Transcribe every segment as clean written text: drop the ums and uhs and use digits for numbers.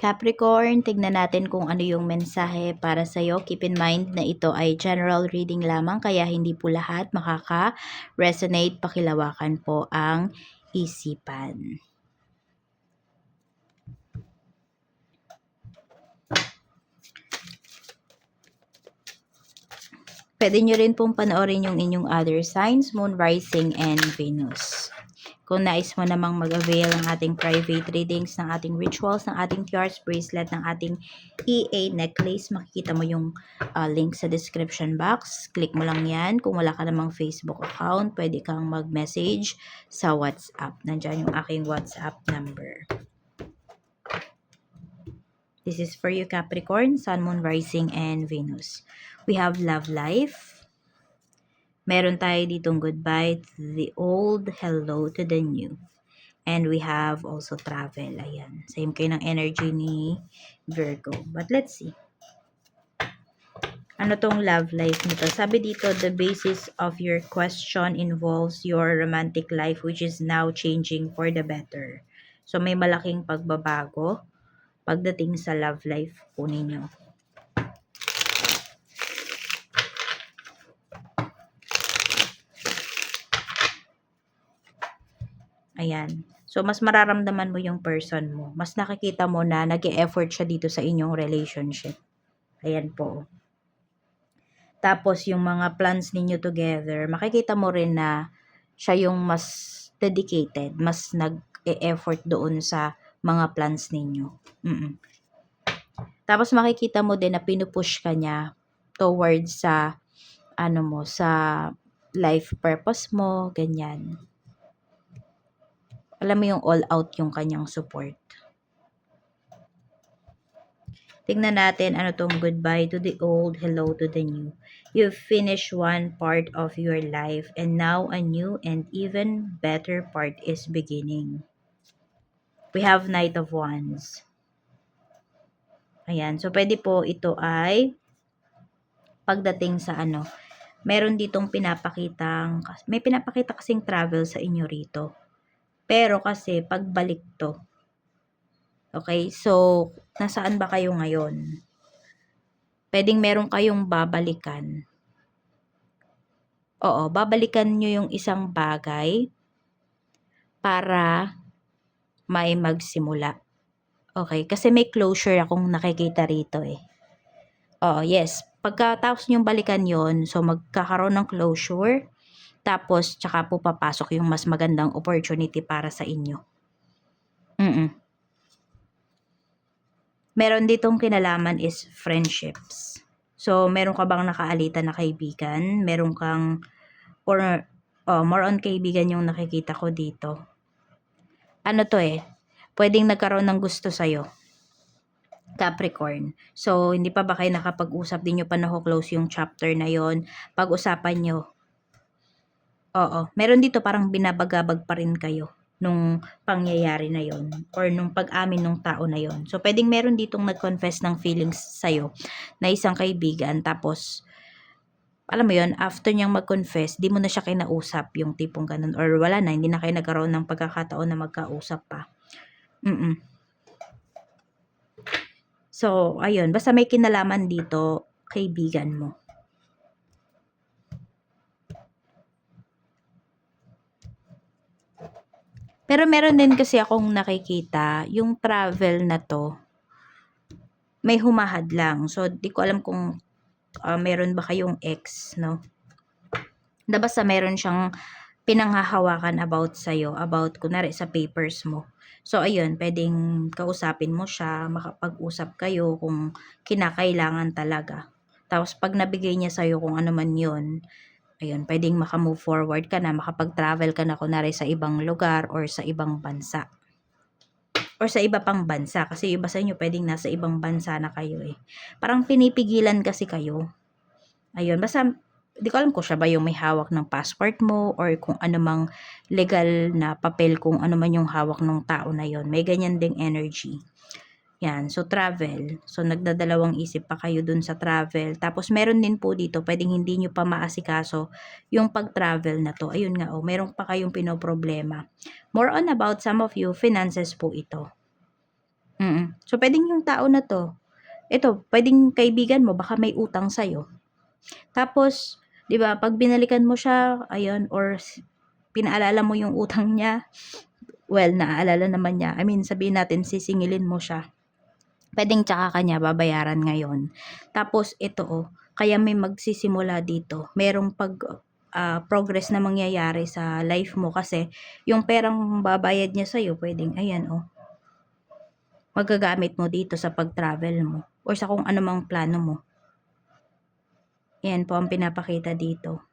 Capricorn, tignan natin kung ano yung mensahe para sa'yo. Keep in mind na ito ay general reading lamang kaya hindi po lahat makaka-resonate. Pakilawakan po ang isipan. Pwede nyo rin pong panoorin yung inyong other signs, Moon, Rising, and Venus. Kung nais mo namang mag-avail ng ating private readings, ng ating rituals, ng ating QR's bracelet, ng ating EA necklace, makikita mo yung link sa description box. Click mo lang yan. Kung wala ka namang Facebook account, pwede kang mag-message sa WhatsApp. Nandyan yung aking WhatsApp number. This is for you, Capricorn, Sun, Moon, Rising, and Venus. We have love life. Meron tayo ditong goodbye to the old, hello to the new. And we have also travel. Ayan. Same kayo ng energy ni Virgo. But let's see. Ano tong love life nito? Sabi dito, the basis of your question involves your romantic life which is now changing for the better. So may malaking pagbabago pagdating sa love life po ninyo. Ayan. So, mas mararamdaman mo yung person mo. Mas nakikita mo na nag-e-effort siya dito sa inyong relationship. Ayan po. Tapos, yung mga plans ninyo together, makikita mo rin na siya yung mas dedicated, mas nag-e-effort doon sa mga plans ninyo. Tapos, makikita mo din na pinupush ka niya towards sa, sa life purpose mo, ganyan. Alam mo yung all out yung kanyang support. Tingnan natin ano tong goodbye to the old, hello to the new. You've finished one part of your life and now a new and even better part is beginning. We have Knight of Wands. Ayan. So, pwede po ito ay pagdating sa meron ditong may pinapakita kasing travel sa inyo rito. Pero kasi, pagbalik to. Okay? So, nasaan ba kayo ngayon? Pwedeng meron kayong babalikan. Oo, babalikan nyo yung isang bagay para may magsimula. Okay? Kasi may closure akong nakikita rito eh. Oo, yes. Pagkatapos nyong balikan yon, so magkakaroon ng closure. Tapos, tsaka po papasok yung mas magandang opportunity para sa inyo. Meron ditong kinalaman is friendships. So, meron ka bang nakaalitan na kaibigan? Meron kang, more on kaibigan yung nakikita ko dito. Ano to eh? Pwedeng nagkaroon ng gusto sa'yo. Capricorn. So, hindi pa ba kayo nakapag-usap? Di nyo pa na-close yung chapter na yon? Pag-usapan nyo. Oo. Meron dito parang binabagabag pa rin kayo nung pangyayari na yon or nung pag-amin nung tao na yon. So, pwedeng meron ditong nag-confess ng feelings sa'yo na isang kaibigan. Tapos, alam mo yon, after niyang mag-confess, di mo na siya kinausap yung tipong ganun. Or wala na, hindi na kayo nagkaroon ng pagkakataon na magkausap pa. So, ayun. Basta may kinalaman dito, kaibigan mo. Pero meron din kasi akong nakikita, yung travel na to, may humahad lang. So, di ko alam kung meron ba kayong ex, no? Basta meron siyang pinanghahawakan about sa'yo, about kunwari sa papers mo. So, ayun, pwedeng kausapin mo siya, makapag-usap kayo kung kinakailangan talaga. Tapos, pag nabigay niya sa'yo kung ano man yun, ayun, pwedeng makamove forward ka na, makapag-travel ka na kunwari sa ibang lugar or sa ibang bansa. Or sa iba pang bansa. Kasi iba sa inyo, pwedeng nasa ibang bansa na kayo eh. Parang pinipigilan kasi kayo. Ayun, basta, di ko alam kung siya ba yung may hawak ng passport mo or kung ano mang legal na papel kung ano man yung hawak ng tao na yon. May ganyan ding energy. Yan, so travel. So nagdadalawang isip pa kayo dun sa travel. Tapos meron din po dito, pwedeng hindi nyo pa maasikaso yung pag-travel na to. Ayun nga, meron pa kayong pinoproblema. More on about some of you, finances po ito. So, pwedeng yung tao na 'to, ito, pwedeng kaibigan mo, baka may utang sa'yo. Tapos, 'di ba, 'pag binalikan mo siya, ayun, or pinaalala mo yung utang niya, well, naaalala naman niya. I mean, sabihin natin sisingilin mo siya. Puwedeng tsaka ka niya babayaran ngayon. Tapos ito, kaya may magsisimula dito, merong progress na mangyayari sa life mo kasi yung perang babayad niya sa'yo puwedeng ayan, magagamit mo dito sa pag-travel mo or sa kung ano mang plano mo. Yan po ang pinapakita dito.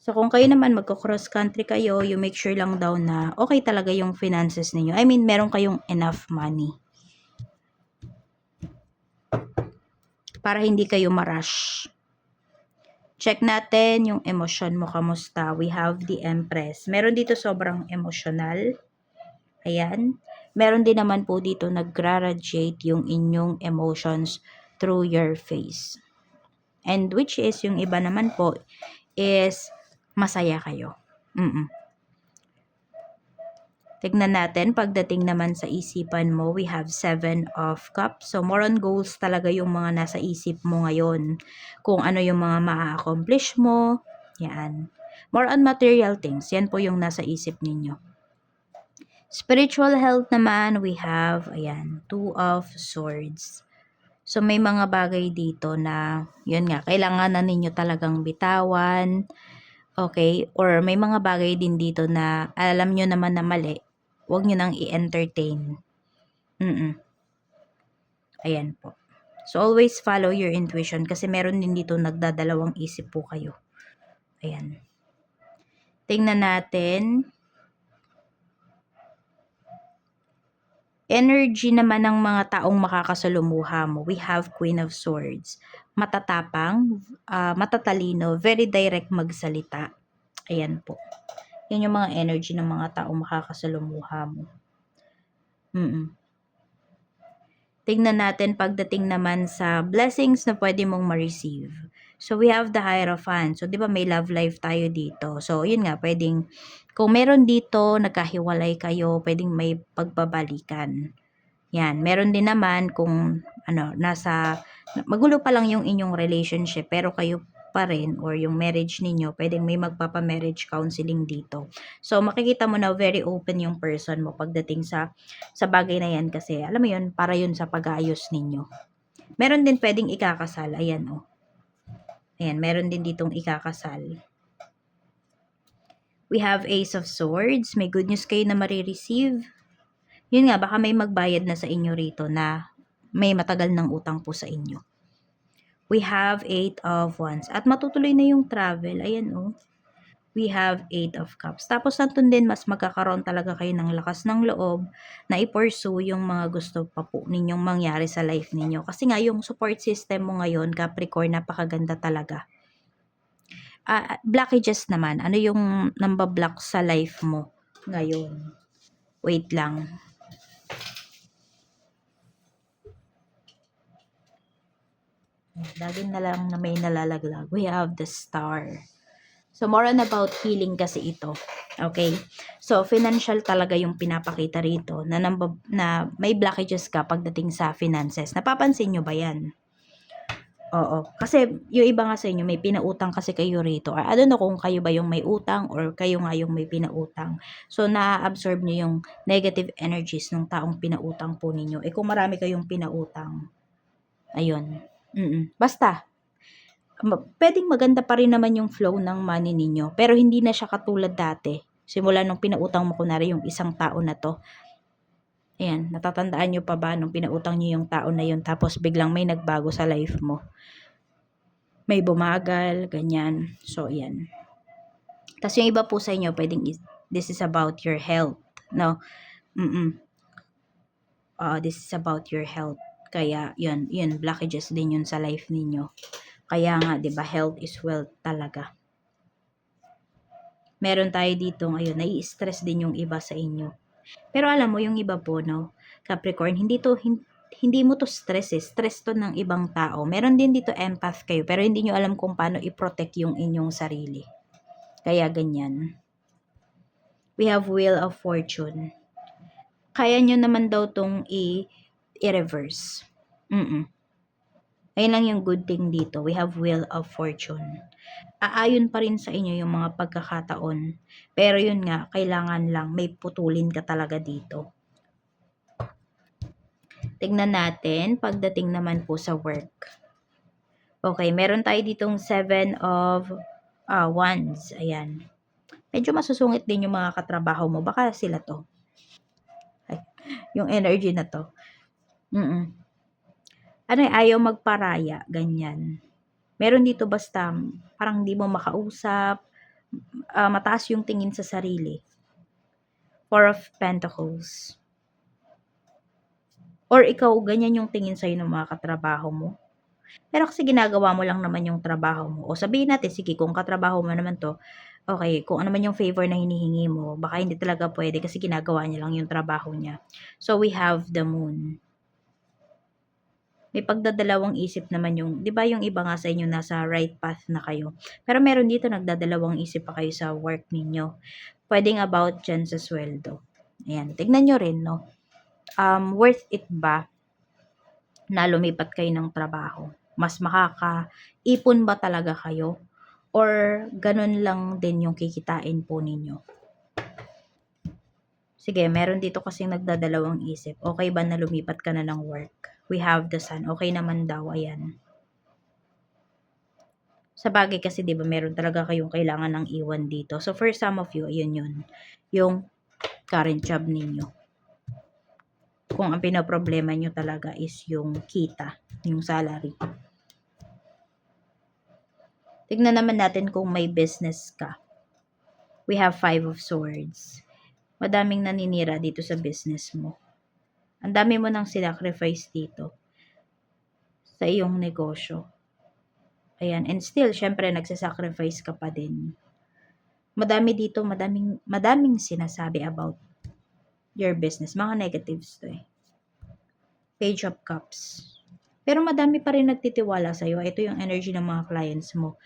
So, kung kayo naman magko-cross country kayo, you make sure lang daw na okay talaga yung finances ninyo. I mean, meron kayong enough money para hindi kayo ma-rush. Check natin yung emosyon mo, kamusta. We have the Empress. Meron dito sobrang emotional. Ayan. Meron din naman po dito nag-radiate yung inyong emotions through your face. And which is, yung iba naman po, is masaya kayo. Tignan natin, pagdating naman sa isipan mo, we have 7 of Cups. So, more on goals talaga yung mga nasa isip mo ngayon. Kung ano yung mga maa-accomplish mo, yan. More on material things, yan po yung nasa isip ninyo. Spiritual health naman, we have, ayan, 2 of Swords. So, may mga bagay dito na, yun nga, kailangan na ninyo talagang bitawan, okay? Or may mga bagay din dito na alam nyo naman na mali, huwag nyo nang i-entertain. Ayan po. So, always follow your intuition kasi meron din dito nagdadalawang isip po kayo. Ayan. Tingnan natin. Energy naman ng mga taong makakasalumuha mo. We have Queen of Swords. Matatapang, matatalino, very direct magsalita. Ayan po. Yan yung mga energy ng mga taong makakasalumuha mo. Tingnan natin pagdating naman sa blessings na pwede mong ma-receive. So, we have the Hierophant. So, di ba may love life tayo dito. So, yun nga, pwedeng, kung meron dito, nagkahiwalay kayo, pwedeng may pagbabalikan. Yan. Meron din naman kung, magulo pa lang yung inyong relationship, pero kayo pa rin or yung marriage ninyo, pwedeng may magpapa-marriage counseling dito. So, makikita mo na very open yung person mo pagdating sa bagay na yan kasi, alam mo yun, para yun sa pag-aayos ninyo. Meron din pwedeng ikakasal. Ayan, Ayan, meron din ditong ikakasal. We have Ace of Swords. May good news kayo na marireceive. Yun nga, baka may magbayad na sa inyo rito na may matagal ng utang po sa inyo. We have 8 of Wands. At matutuloy na yung travel. Ayan, We have 8 of Cups. Tapos nandun din, mas magkakaroon talaga kayo ng lakas ng loob na i-pursue yung mga gusto pa po ninyong mangyari sa life ninyo. Kasi nga, yung support system mo ngayon, Capricorn, napakaganda talaga. Blockages naman. Ano yung nambablock sa life mo ngayon? Wait lang. Lagi na lang na may nalalaglag. We have the Star. So, more on about healing kasi ito. Okay? So, financial talaga yung pinapakita rito na may blockages ka pagdating sa finances. Napapansin nyo ba yan? Oo. Kasi, yung iba nga sa inyo, may pinautang kasi kayo rito. I don't know kung kayo ba yung may utang or kayo nga yung may pinautang. So, na-absorb nyo yung negative energies ng taong pinautang po ninyo. Kung marami kayong pinautang, ayun. Basta, pwedeng maganda pa rin naman yung flow ng money ninyo. Pero hindi na siya katulad dati. Simula nung pinautang mo kunwari yung isang tao na to. Ayan, natatandaan nyo pa ba nung pinautang nyo yung tao na yun tapos biglang may nagbago sa life mo? May bumagal, ganyan. So, ayan. Tapos yung iba po sa inyo, pwedeng this is about your health. No? This is about your health. Kaya, yun, blockages din yun sa life ninyo. Kaya nga, 'di ba, health is wealth talaga. Meron tayo dito ngayon, nai-stress din yung iba sa inyo. Pero alam mo, yung iba po, no, Capricorn, hindi mo to stress stress to ng ibang tao. Meron din dito empath kayo, pero hindi nyo alam kung paano i-protect yung inyong sarili. Kaya ganyan. We have Wheel of Fortune. kaya nyo naman daw tong i-reverse. Ayun lang yung good thing dito. We have Wheel of Fortune. Aayon pa rin sa inyo yung mga pagkakataon. Pero yun nga, kailangan lang may putulin ka talaga dito. Tignan natin pagdating naman po sa work. Okay, meron tayo ditong 7 of Wands. Ayan. Medyo masusungit din yung mga katrabaho mo. Baka sila to. Ay, yung energy na to. Ano ayaw magparaya. Ganyan. Meron dito basta parang di mo makausap. Mataas yung tingin sa sarili. Four of Pentacles. Or ikaw, ganyan yung tingin sa'yo ng mga katrabaho mo. Pero kasi ginagawa mo lang naman yung trabaho mo. O sabihin natin, sige, kung katrabaho mo naman to, okay, kung ano man yung favor na hinihingi mo, baka hindi talaga pwede kasi ginagawa niya lang yung trabaho niya. So, we have the Moon. May pagdadalawang isip naman yung, di ba yung iba nga sa inyo nasa right path na kayo. Pero meron dito nagdadalawang isip pa kayo sa work ninyo. Pwedeng about dyan sa sweldo. Ayan, tignan nyo rin, no? Worth it ba na lumipat kayo ng trabaho? Mas makakaipon ba talaga kayo? Or ganun lang din yung kikitain po ninyo? Sige, meron dito kasing nagdadalawang isip. Okay ba na lumipat ka na ng work? We have the Sun. Okay naman daw, ayan. Sa bagay kasi 'di ba meron talaga kayong kailangan ng iwan dito. So for some of you, ayun yun. Yung current job ninyo. Kung ang pinoproblema nyo talaga is yung kita, yung salary. Tignan naman natin kung may business ka. We have 5 of Swords. Madaming naninira dito sa business mo. Ang dami mo nang sacrifice dito sa iyong negosyo. Ayan. And still, syempre, nagsasacrifice ka pa din. Madami dito, madaming sinasabi about your business. Mga negatives to eh. Page of Cups. Pero madami pa rin nagtitiwala sa'yo. Ito yung energy ng mga clients mo.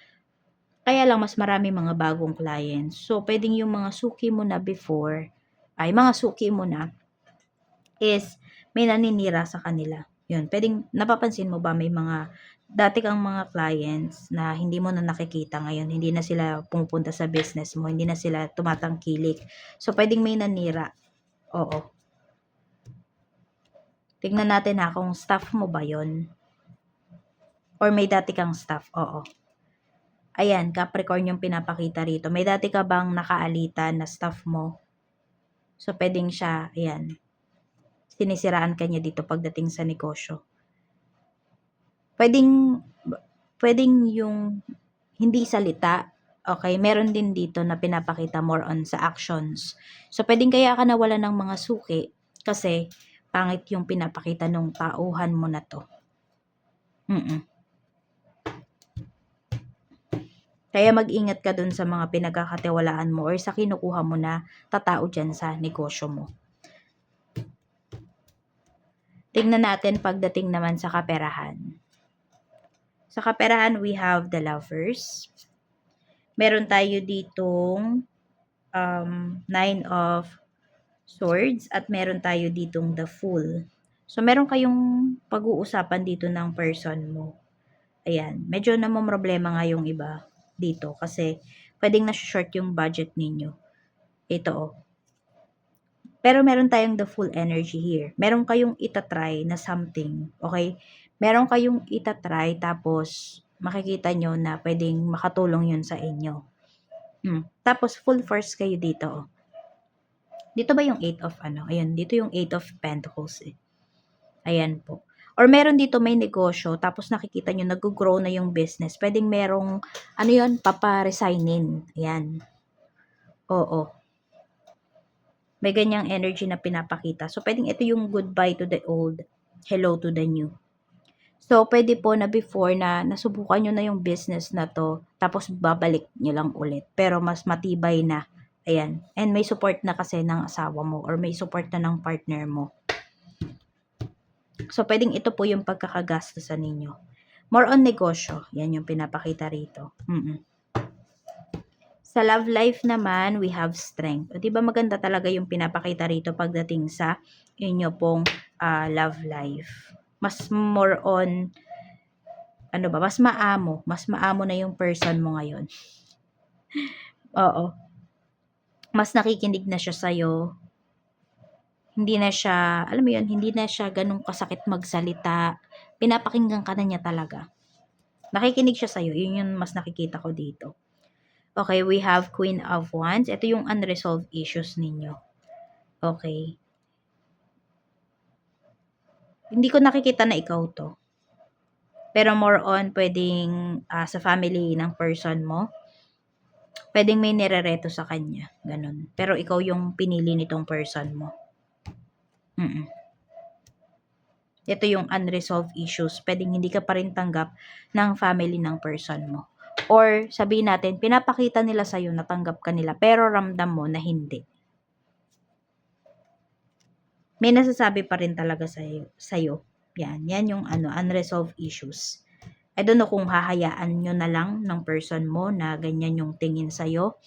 Kaya lang mas marami mga bagong clients. So, pwedeng yung mga suki mo na before, mga suki mo na is may naninira sa kanila. Yun, pwedeng napapansin mo ba may mga dati kang mga clients na hindi mo na nakikita ngayon, hindi na sila pumupunta sa business mo, hindi na sila tumatangkilik. So, pwedeng may nanira. Oo. Tignan natin kung staff mo ba yon or may dati kang staff. Oo. Ayan, Capricorn yung pinapakita rito. May dati ka bang nakaalitan na staff mo? So, pwedeng siya, ayan, sinisiraan ka niya dito pagdating sa negosyo. Pwedeng yung hindi salita, okay, meron din dito na pinapakita more on sa actions. So, pwedeng kaya ka nawala ng mga suki kasi pangit yung pinapakita ng tauhan mo na to. Kaya mag-ingat ka dun sa mga pinagkakatiwalaan mo or sa kinukuha mo na tatao dyan sa negosyo mo. Tingnan natin pagdating naman sa kaperahan. Sa kaperahan, we have the Lovers. Meron tayo ditong 9 of Swords at meron tayo ditong the Fool. So, meron kayong pag-uusapan dito ng person mo. Ayan, medyo namomroblema nga yung iba dito kasi pwedeng na-short yung budget ninyo. Ito Pero meron tayong the full energy here. Meron kayong itatry na something, okay? Meron kayong itatry tapos makikita nyo na pwedeng makatulong yun sa inyo. Tapos full force kayo dito. Dito ba yung 8 of Ayan, dito yung 8 of Pentacles eh. Ayan po. Or meron dito may negosyo, tapos nakikita nyo, nag-grow na yung business. Pwedeng merong, papa-resignin. Ayan. Oo. May ganyang energy na pinapakita. So, pwedeng ito yung goodbye to the old, hello to the new. So, pwede po na before na nasubukan nyo na yung business na to, tapos babalik nyo lang ulit. Pero mas matibay na. Ayan. And may support na kasi ng asawa mo or may support na ng partner mo. So, pwedeng ito po yung pagkakagastusan ninyo. More on negosyo. Yan yung pinapakita rito. Sa love life naman, we have strength. O, di ba maganda talaga yung pinapakita rito pagdating sa inyo pong love life. Mas more on, ano ba, mas maamo na yung person mo ngayon. Oo. Mas nakikinig na siya sa'yo. Hindi na siya, alam mo yun, hindi na siya ganun kasakit magsalita. Pinapakinggan ka na niya talaga. Nakikinig siya sa'yo. Yun yung mas nakikita ko dito. Okay, we have Queen of Wands. Ito yung unresolved issues ninyo. Okay. Hindi ko nakikita na ikaw to. Pero more on, pwedeng sa family ng person mo. Pwedeng may nirereto sa kanya. Ganun. Pero ikaw yung pinili nitong person mo. Ito yung unresolved issues. Pwedeng hindi ka pa rin tanggap ng family ng person mo. Or sabihin natin, pinapakita nila sa'yo na tanggap ka nila, pero ramdam mo na hindi. May nasasabi pa rin talaga sa'yo. Yan yung unresolved issues. I don't know kung hahayaan nyo na lang ng person mo na ganyan yung tingin sa'yo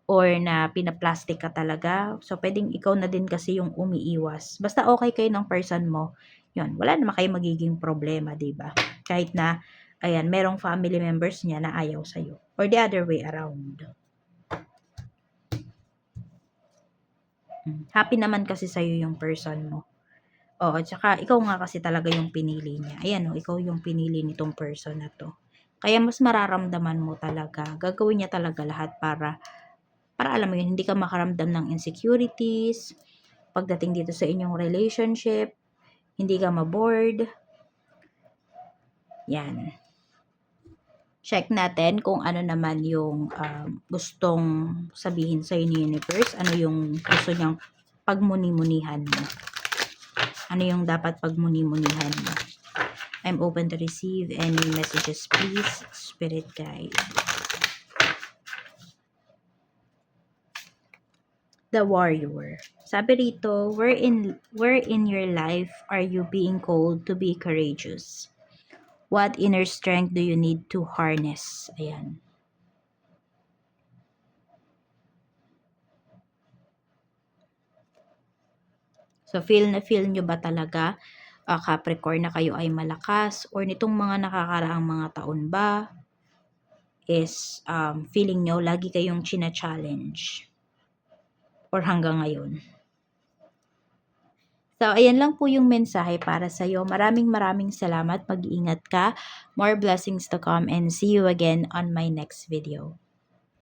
or na pinaplastic ka talaga. So, pwedeng ikaw na din kasi yung umiiwas. Basta okay kayo ng person mo, yun, wala naman kayo magiging problema, diba? Kahit na, ayan, merong family members niya na ayaw sa'yo. Or the other way around. Happy naman kasi sa'yo yung person mo. Oo, tsaka ikaw nga kasi talaga yung pinili niya. Ayan, ikaw yung pinili nitong person na to. Kaya mas mararamdaman mo talaga. Gagawin niya talaga lahat para alam mo yun, hindi ka makaramdam ng insecurities. Pagdating dito sa inyong relationship, hindi ka ma-bored. Yan. Check natin kung ano naman yung gustong sabihin sa ni universe. Ano yung gusto niyang pagmuni-munihan mo. Ano yung dapat pagmuni-munihan mo. I'm open to receive any messages, please, Spirit Guide. The Warrior. Sabi rito, where in your life are you being called to be courageous? What inner strength do you need to harness? Ayan. So, feel nyo ba talaga, Capricorn, na kayo ay malakas? Or nitong mga nakakaraang mga taon ba is feeling nyo lagi kayong china-challenge? Or hanggang ngayon? So, ayan lang po yung mensahe para sa'yo. Maraming salamat. Mag-iingat ka. More blessings to come and see you again on my next video.